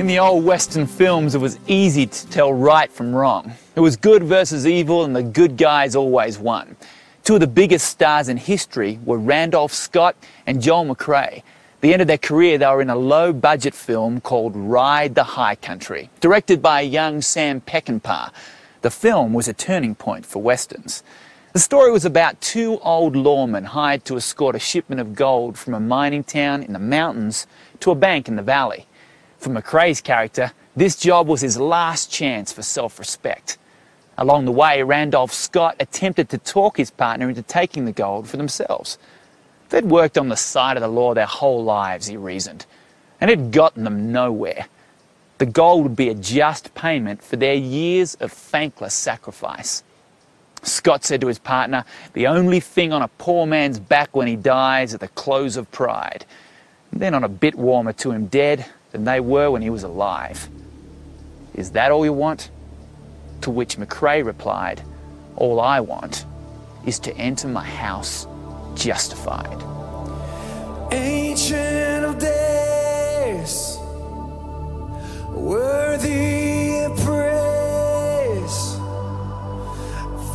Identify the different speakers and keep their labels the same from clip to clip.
Speaker 1: In the old Western films, it was easy to tell right from wrong. It was good versus evil, and the good guys always won. Two of the biggest stars in history were Randolph Scott and Joel McCrea. At the end of their career, they were in a low-budget film called Ride the High Country, directed by a young Sam Peckinpah. The film was a turning point for Westerns. The story was about two old lawmen hired to escort a shipment of gold from a mining town in the mountains to a bank in the valley. For McCrea's character, this job was his last chance for self-respect. Along the way, Randolph Scott attempted to talk his partner into taking the gold for themselves. They'd worked on the side of the law their whole lives, he reasoned, and it had gotten them nowhere. The gold would be a just payment for their years of thankless sacrifice. Scott said to his partner, "The only thing on a poor man's back when he dies are the clothes of pride." They're not a bit warmer to him dead than they were when he was alive. "Is that all you want?" To which McCrea replied, "All I want is to enter my house justified."
Speaker 2: Ancient of days, worthy of praise,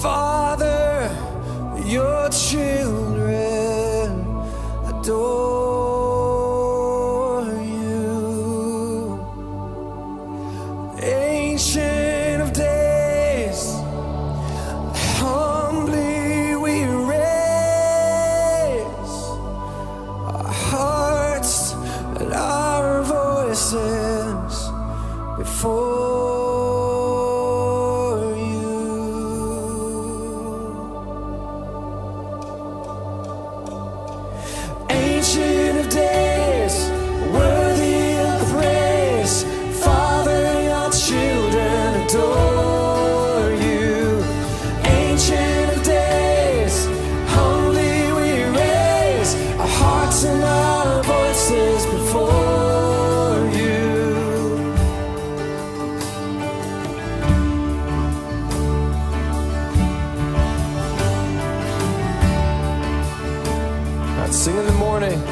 Speaker 2: Father, your children adore you. Ancient of days, humbly we raise our hearts and our voices before Ancient of days, worthy of praise, Father, your children adore you. Ancient of days, humbly we raise our hearts and our voices before you. I'd sing in the morning,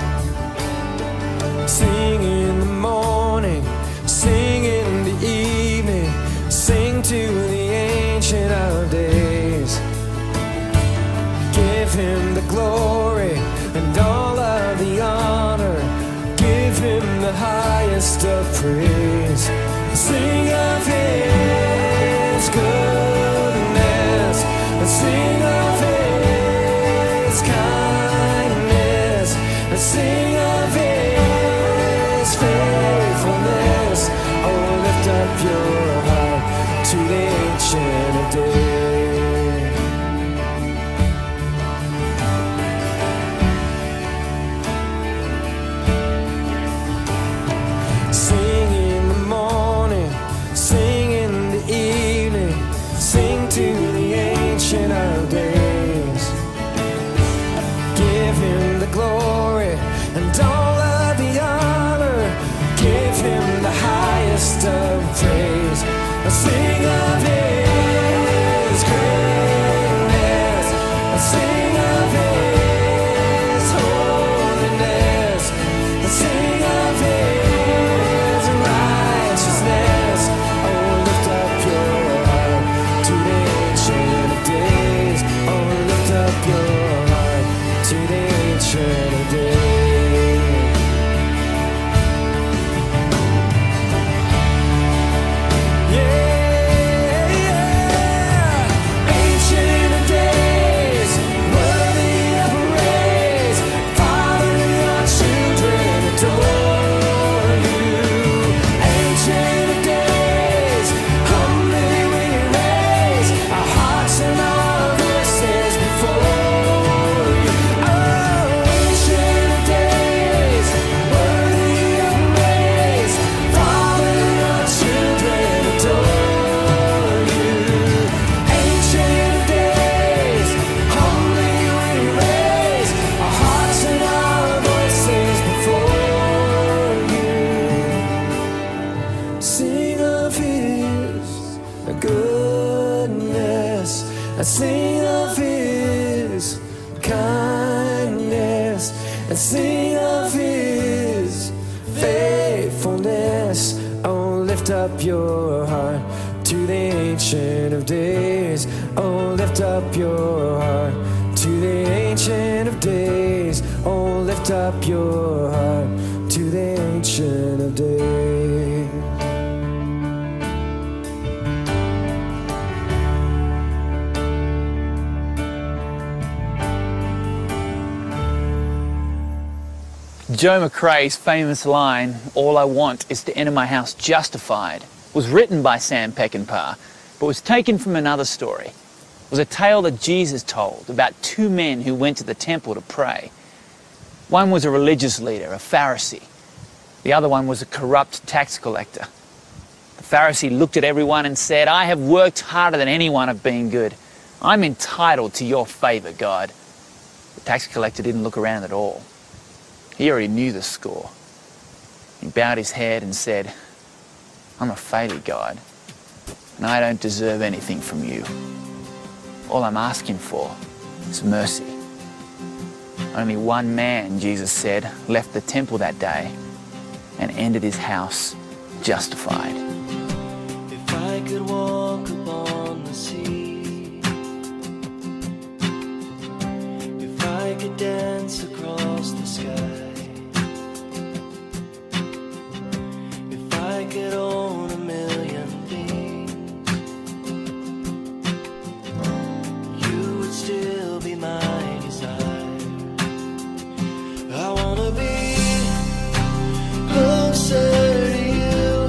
Speaker 2: sing in the morning, sing in the evening, sing to the Ancient of Days. Give him the glory and all of the honor, give him the highest of praise. Sing of his goodness and sing of his kindness and sing of his faithfulness. Oh, lift up your heart to the Ancient of Days. Sing in the morning, sing in the evening, sing to the Ancient of Days. Give him the glory and all of the honor, give him the highest of praise. Sing of his greatness, sing of his holiness, sing of his righteousness. Oh, lift up your heart to the Ancient of Days. Oh, lift up your heart to the Ancient of Days. Sing of his kindness and sing of his faithfulness. Oh, your heart to the Ancient of Days. Oh, lift up your heart to the Ancient of Days. Oh, lift up your heart to the Ancient of Days.
Speaker 1: Joe McRae's famous line, "All I want is to enter my house justified," was written by Sam Peckinpah, but was taken from another story. It was a tale that Jesus told about two men who went to the temple to pray. One was a religious leader, a Pharisee. The other one was a corrupt tax collector. The Pharisee looked at everyone and said, "I have worked harder than anyone at being good. I'm entitled to your favor, God." The tax collector didn't look around at all. He already knew the score. He bowed his head and said, "I'm a failure, God, and I don't deserve anything from you. All I'm asking for is mercy." Only one man, Jesus said, left the temple that day and entered his house justified.
Speaker 2: If I could walk upon the sea, if I could dance across the sky, I could own a million things, you would still be my desire. I wanna be closer to you,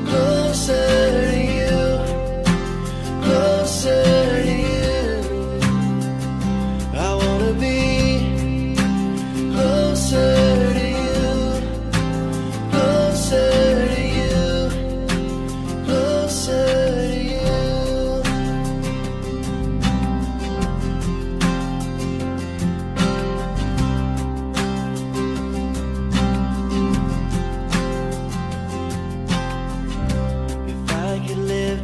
Speaker 2: closer to you, closer to you. I wanna be closer to you, closer.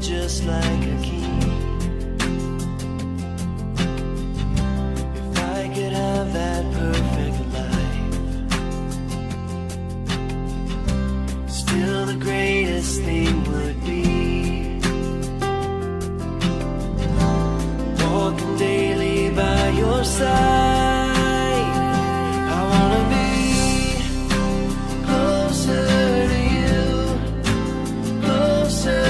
Speaker 2: Just like a king, if I could have that perfect life, still the greatest thing would be walking daily by your side. I wanna be closer to you, closer.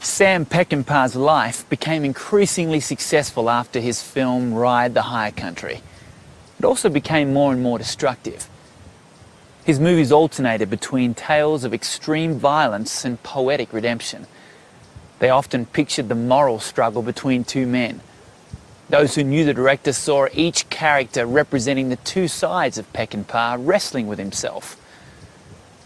Speaker 1: Sam Peckinpah's life became increasingly successful after his film Ride the High Country. It also became more and more destructive. His movies alternated between tales of extreme violence and poetic redemption. They often pictured the moral struggle between two men. Those who knew the director saw each character representing the two sides of Peckinpah wrestling with himself.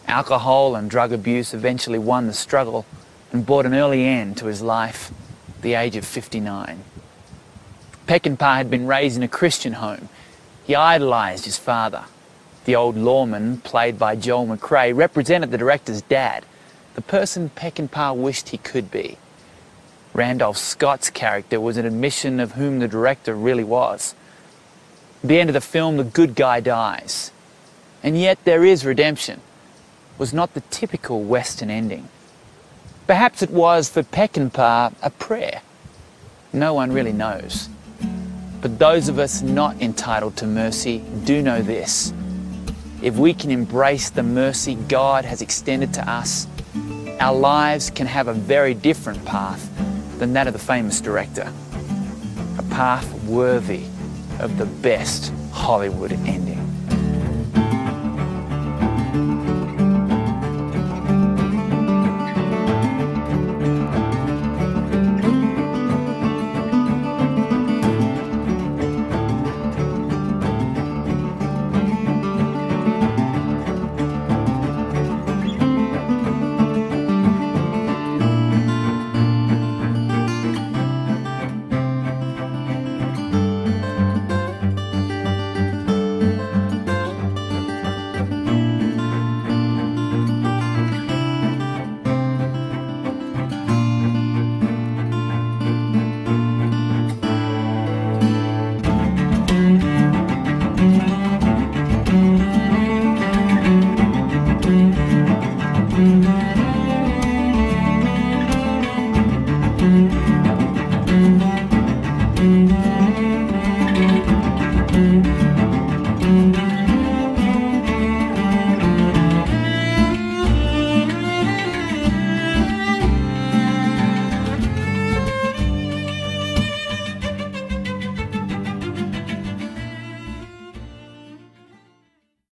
Speaker 1: Alcohol and drug abuse eventually won the struggle and brought an early end to his life at the age of 59. Peckinpah had been raised in a Christian home. He idolised his father. The old lawman, played by Joel McCrea, represented the director's dad, the person Peckinpah wished he could be. Randolph Scott's character was an admission of whom the director really was. At the end of the film, the good guy dies. And yet there is redemption. It was not the typical Western ending. Perhaps it was for Peckinpah a prayer. No one really knows. But those of us not entitled to mercy do know this. If we can embrace the mercy God has extended to us, our lives can have a very different path than that of the famous director. A path worthy of the best Hollywood ending.